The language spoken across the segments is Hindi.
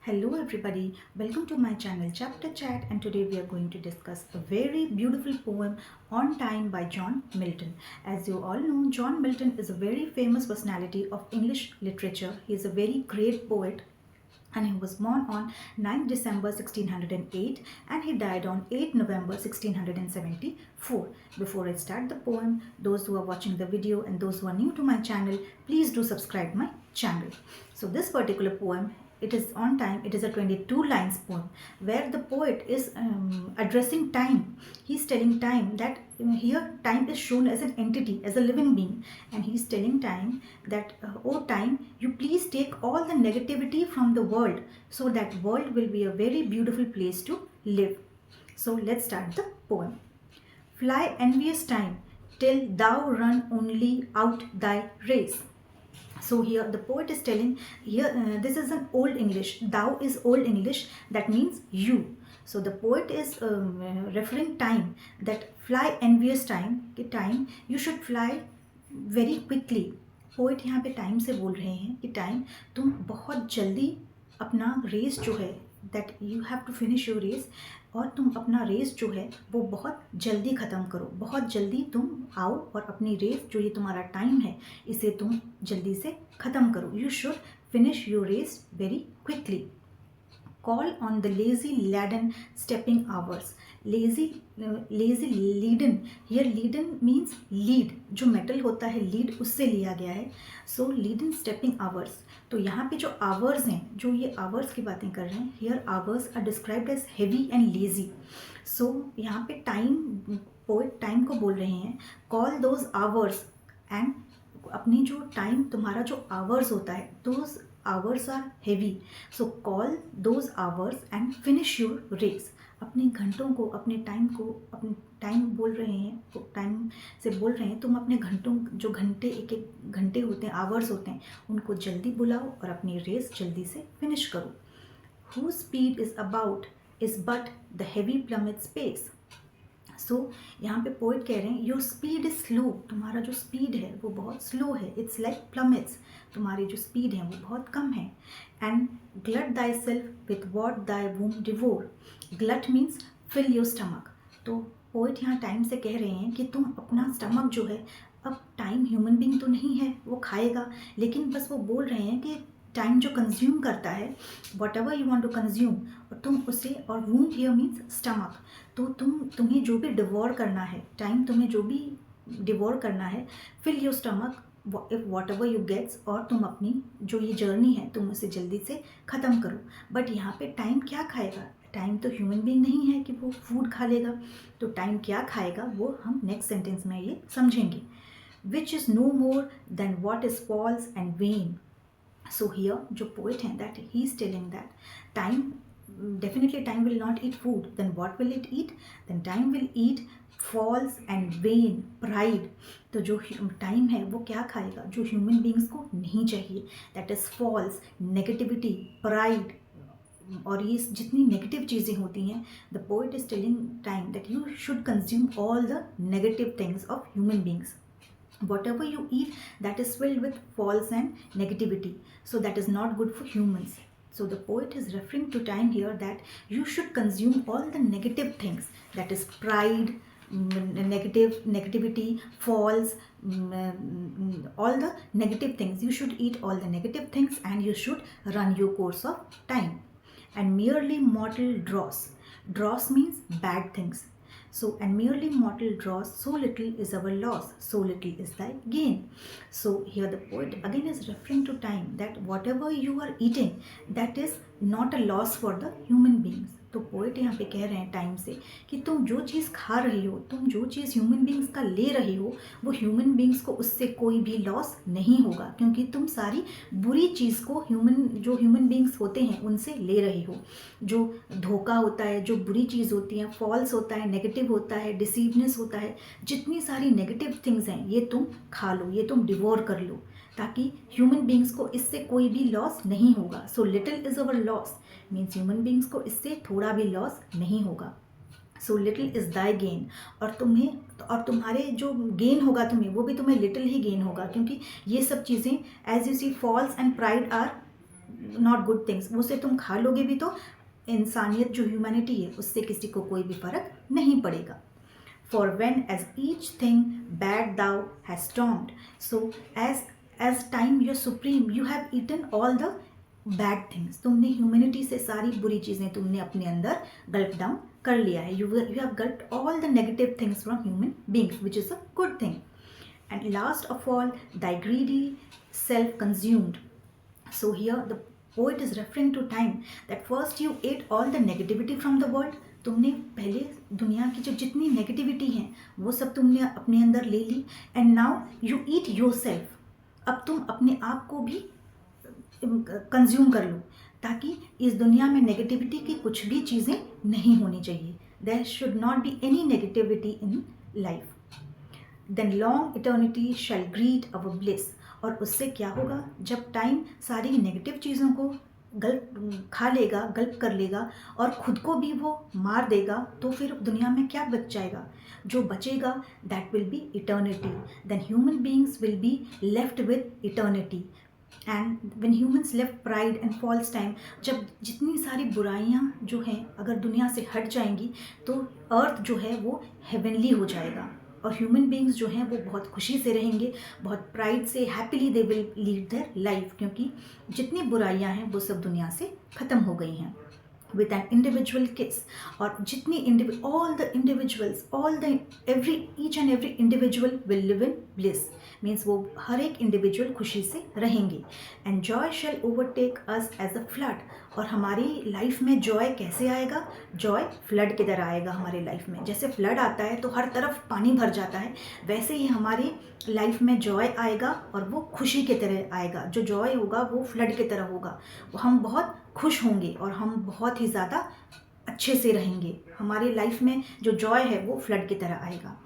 Hello everybody, welcome to my channel Chapter Chat, and today we are going to discuss a very beautiful poem On Time by John Milton. As you all know, John Milton is a very famous personality of English literature. He is a very great poet and he was born on 9th December 1608 and he died on 8th November 1674. Before I start the poem, those who are watching the video and those who are new to my channel, please do subscribe my channel. So this particular poem, it is on time. It is a 22 lines poem where the poet is addressing time. He's telling time that here time is shown as an entity, as a living being, and he's telling time that oh time, you please take all the negativity from the world so that world will be a very beautiful place to live. So let's start the poem. Fly envious time till thou run only out thy race. So here the poet is telling, here this is an old English. Thou is old English, that means you. So the poet is referring time, that fly envious time, time you should fly very quickly. Poet यहाँ पे टाइम से बोल रहे हैं कि टाइम तुम बहुत जल्दी अपना रेस जो है, that you have to finish your race, और तुम अपना रेस जो है वो बहुत जल्दी ख़त्म करो, बहुत जल्दी तुम आओ और अपनी रेस जो ये तुम्हारा टाइम है इसे तुम जल्दी से ख़त्म करो. You should finish your race very quickly. Call on the lazy laden stepping hours. Lazy leaden. Here leaden means lead. जो metal होता है lead, उससे लिया गया है. So leaden stepping hours. तो यहाँ पे जो hours हैं, जो ये hours की बातें कर रहे हैं, here hours are described as heavy and lazy. So यहाँ पे time, poet time को बोल रहे हैं. Call those hours, and अपनी जो time, तुम्हारा जो hours होता है, those hours are heavy, so call those hours and finish your race. अपने घंटों को, अपने टाइम को, अपने टाइम बोल रहे हैं, तो टाइम से बोल रहे हैं तुम अपने घंटों, जो घंटे, एक एक घंटे होते हैं, आवर्स होते हैं, उनको जल्दी बुलाओ और अपनी रेस जल्दी से फिनिश करो. Whose speed is about is but the heavy plummet space. सो यहाँ पे पोइट कह रहे हैं योर स्पीड इज़ स्लो. तुम्हारा जो स्पीड है वो बहुत स्लो है. It's like plummets. तुम्हारी जो स्पीड है वो बहुत कम है. And glut thyself with what thy womb devour. Glut means fill your stomach. तो पोइट यहाँ टाइम से कह रहे हैं कि तुम अपना स्टमक जो है, अब टाइम ह्यूमन बीइंग तो नहीं है, वो खाएगा, लेकिन बस वो बोल रहे हैं कि टाइम जो कंज्यूम करता है, whatever you want to consume, और तुम उसे, और वूम हियर मीन्स स्टमक, तो तुम्हें जो भी डिवोर करना है, टाइम तुम्हें जो भी डिवोर करना है, fill your stomach if whatever you gets, और तुम अपनी जो ये जर्नी है तुम उसे जल्दी से ख़त्म करो. बट यहाँ पे टाइम क्या खाएगा? टाइम तो ह्यूमन बीइंग नहीं है कि वो फूड खा लेगा. तो टाइम क्या खाएगा वो हम नेक्स्ट सेंटेंस में ये समझेंगे. Which is no more than what is false and vain. So here जो poet हैं, that he is telling that time, definitely time will not eat food. Then what will it eat? Then time will eat false and vain, pride. तो जो time है वो क्या खाएगा? जो human beings को नहीं चाहिए, that is false, negativity, pride, और ये जितनी नेगेटिव चीज़ें होती हैं, the poet is telling time that you should consume all the negative things of human beings. Whatever you eat, that is filled with false and negativity, so that is not good for humans. So the poet is referring to time here that you should consume all the negative things, that is pride, negativity, false, all the negative things. You should eat all the negative things and you should run your course of time. And merely mortal dross means bad things. So, and merely mortal dross, so little is our loss, so little is thy gain. So here the poet again is referring to time, that whatever you are eating, that is not a loss for the human beings. तो पोइट यहाँ पे कह रहे हैं टाइम से कि तुम जो चीज़ खा रही हो, तुम जो चीज़ ह्यूमन बींग्स का ले रही हो, वो ह्यूमन बींग्स को उससे कोई भी लॉस नहीं होगा, क्योंकि तुम सारी बुरी चीज़ को जो ह्यूमन बींग्स होते हैं उनसे ले रही हो. जो धोखा होता है, जो बुरी चीज़ होती है, फॉल्स होता है, नेगेटिव होता है, डिसीवनेस होता है, जितनी सारी नेगेटिव थिंग्स हैं ये तुम खा लो, ये तुम डिवोर कर लो, ताकि ह्यूमन बींग्स को इससे कोई भी लॉस नहीं होगा. So little is our loss means human beings को इससे थोड़ा भी लॉस नहीं होगा. So little is Dai gain. और तुम्हारे जो गेन होगा तुम्हें, वो भी तुम्हें लिटिल ही गेन होगा, क्योंकि ये सब चीज़ें, as you see, false and pride are not good things, उसे तुम खा लोगे भी तो इंसानियत जो ह्यूमैनिटी है उससे किसी को कोई भी फ़र्क नहीं पड़ेगा. For when as each thing bad thou hast stormed, so as time you're supreme, you have eaten all the bad things. तुमने ह्यूमैनिटी से सारी बुरी चीज़ें तुमने अपने अंदर गल्प डाउन कर लिया है. You have gulped all the negative things from human beings, which is a good thing. And last of all, thy greedy self consumed. So here the poet is referring to time that first you ate all the negativity from the world. तुमने पहले दुनिया की जो जितनी नेगेटिविटी है वो सब तुमने अपने अंदर ले ली. And now you eat yourself. अब तुम अपने आप को भी कंज्यूम कर लो ताकि इस दुनिया में नेगेटिविटी की कुछ भी चीज़ें नहीं होनी चाहिए. There should not be any negativity in life. Then long eternity shall greet our bliss. और उससे क्या होगा, जब टाइम सारी नेगेटिव चीज़ों को गल्प खा लेगा, गल्प कर लेगा और खुद को भी वो मार देगा, तो फिर दुनिया में क्या बच जाएगा. जो बचेगा that will be eternity. Then human beings will be left with eternity. And when humans left pride and false time, जब जितनी सारी बुराइयां जो हैं अगर दुनिया से हट जाएंगी तो अर्थ जो है वो हेवनली हो जाएगा और ह्यूमन बींग्स जो हैं वो बहुत खुशी से रहेंगे, बहुत प्राइड से, happily they will lead their life, क्योंकि जितनी बुराइयां हैं वो सब दुनिया से ख़त्म हो गई हैं. with an individual kiss. और जितनी each and every individual will live in bliss. Means वो हर एक इंडिविजुअल खुशी से रहेंगे. And joy shall overtake us as a flood. और हमारी लाइफ में जॉय कैसे आएगा, जॉय फ्लड की तरह आएगा हमारी लाइफ में. जैसे फ्लड आता है तो हर तरफ पानी भर जाता है, वैसे ही हमारी लाइफ में जॉय आएगा और वो खुशी की तरह आएगा. जो जॉय होगा वो फ्लड की तरह होगा. हम बहुत खुश होंगे और हम बहुत ही ज़्यादा अच्छे से रहेंगे. हमारी लाइफ में जो जॉय है वो फ्लड की तरह आएगा.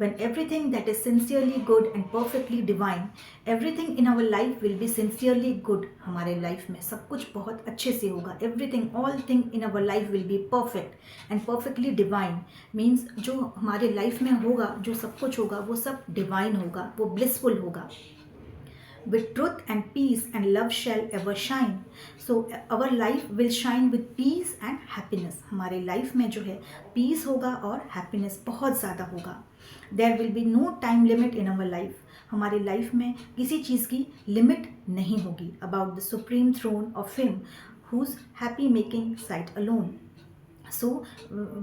When everything that is sincerely good and perfectly divine, everything in our life will be sincerely good. हमारे लाइफ में सब कुछ बहुत अच्छे से होगा. Everything, all thing in our life will be perfect and perfectly divine. Means जो हमारे लाइफ में होगा, जो सब कुछ होगा वो सब divine होगा, वो blissful होगा. With truth and peace and love shall ever shine. So our life will shine with peace and happiness. हमारे लाइफ में जो है peace होगा और happiness बहुत ज़्यादा होगा. There will be no time limit in our life. हमारी लाइफ में किसी चीज़ की लिमिट नहीं होगी. About the supreme throne of him whose happy making sight alone. So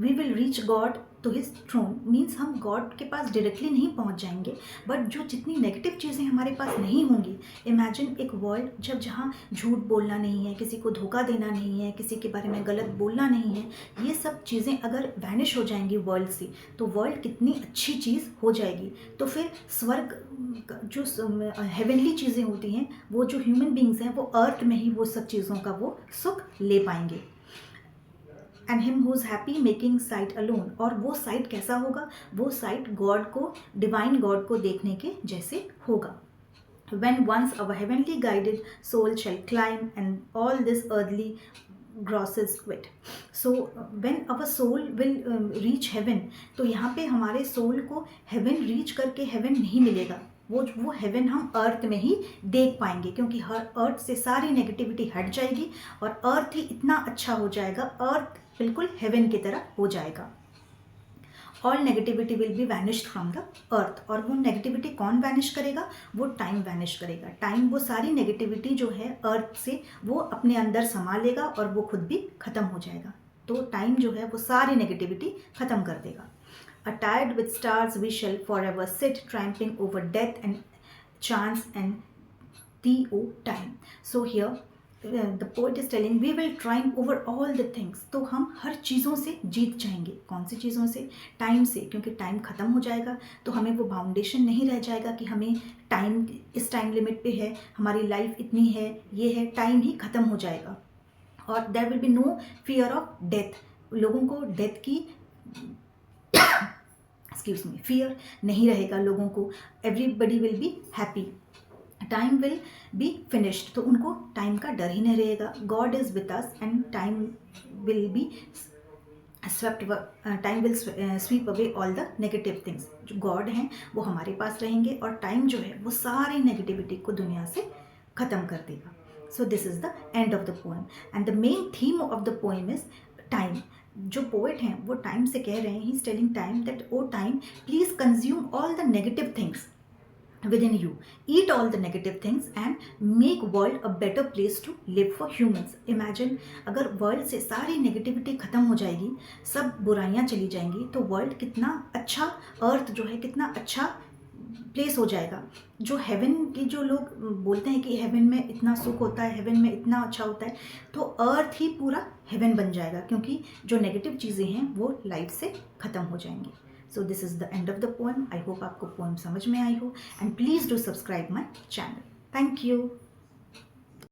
we will reach God to his throne. Means हम गॉड के पास डायरेक्टली नहीं पहुंच जाएंगे, बट जो जितनी नेगेटिव चीज़ें हमारे पास नहीं होंगी. इमेजिन एक वर्ल्ड जहाँ झूठ बोलना नहीं है, किसी को धोखा देना नहीं है, किसी के बारे में गलत बोलना नहीं है, ये सब चीज़ें अगर वैनिश हो जाएंगी वर्ल्ड से, तो वर्ल्ड कितनी अच्छी चीज़ हो जाएगी. तो फिर स्वर्ग जो हेवनली चीज़ें होती हैं, वो जो ह्यूमन बींग्स हैं वो अर्थ में ही वो सब चीज़ों का वो सुख ले पाएंगे. And him whose happy making sight alone. और वो साइट कैसा होगा, वो साइट गॉड को, डिवाइन गॉड को देखने के जैसे होगा. When once our heavenly guided soul shall climb and all this earthly grosses quit. So when our soul will reach heaven, तो यहाँ पे हमारे सोल को हेवन रीच करके हेवन नहीं मिलेगा. वो हेवन हम अर्थ में ही देख पाएंगे, क्योंकि हर अर्थ से सारी नेगेटिविटी हट जाएगी और अर्थ ही इतना अच्छा हो जाएगा, अर्थ बिल्कुल हेवन की तरह हो जाएगा. All negativity will be vanished from the earth. और वो नेगेटिविटी कौन वैनिश करेगा, वो टाइम वैनिश करेगा. टाइम वो सारी नेगेटिविटी जो है अर्थ से वो अपने अंदर समा लेगा और वो खुद भी ख़त्म हो जाएगा. तो टाइम जो है वो सारी नेगेटिविटी ख़त्म कर देगा. Attired with stars we shall forever sit, triumphing over death and chance and thee, O time. So here the poet is telling we will triumph over all the things. तो हम हर चीज़ों से जीत जाएंगे. कौन सी चीज़ों से, टाइम से, क्योंकि टाइम ख़त्म हो जाएगा तो हमें वो बाउंडेशन नहीं रह जाएगा कि हमें टाइम इस टाइम लिमिट पे है, हमारी लाइफ इतनी है, ये है. टाइम ही ख़त्म हो जाएगा. और there will be no fear of death. लोगों को डेथ की फियर नहीं रहेगा लोगों को. Everybody will be happy. Time will be finished. तो उनको टाइम का डर ही नहीं रहेगा. God is with us and time will be time will sweep away all the negative things. जो गॉड हैं वो हमारे पास रहेंगे और टाइम जो है वो सारी नेगेटिविटी को दुनिया से ख़त्म कर देगा. So this is the end of the poem, and the main theme of the poem is time. जो पोएट हैं वो टाइम से कह रहे हैं, he is telling time that O time please consume all the negative things within you, eat all the negative things and make world a better place to live for humans. Imagine अगर वर्ल्ड से सारी नेगेटिविटी ख़त्म हो जाएगी, सब बुराइयां चली जाएंगी, तो वर्ल्ड कितना अच्छा, अर्थ जो है कितना अच्छा प्लेस हो जाएगा. जो हेवन की, जो लोग बोलते हैं कि हेवन में इतना सुख होता है, हेवन में इतना अच्छा होता है, तो अर्थ ही पूरा हेवन बन जाएगा, क्योंकि जो नेगेटिव चीज़ें हैं वो लाइफ से ख़त्म हो जाएंगी. So this is the end of the poem. I hope आपको poem समझ में आई हो, and please do subscribe my channel. Thank you.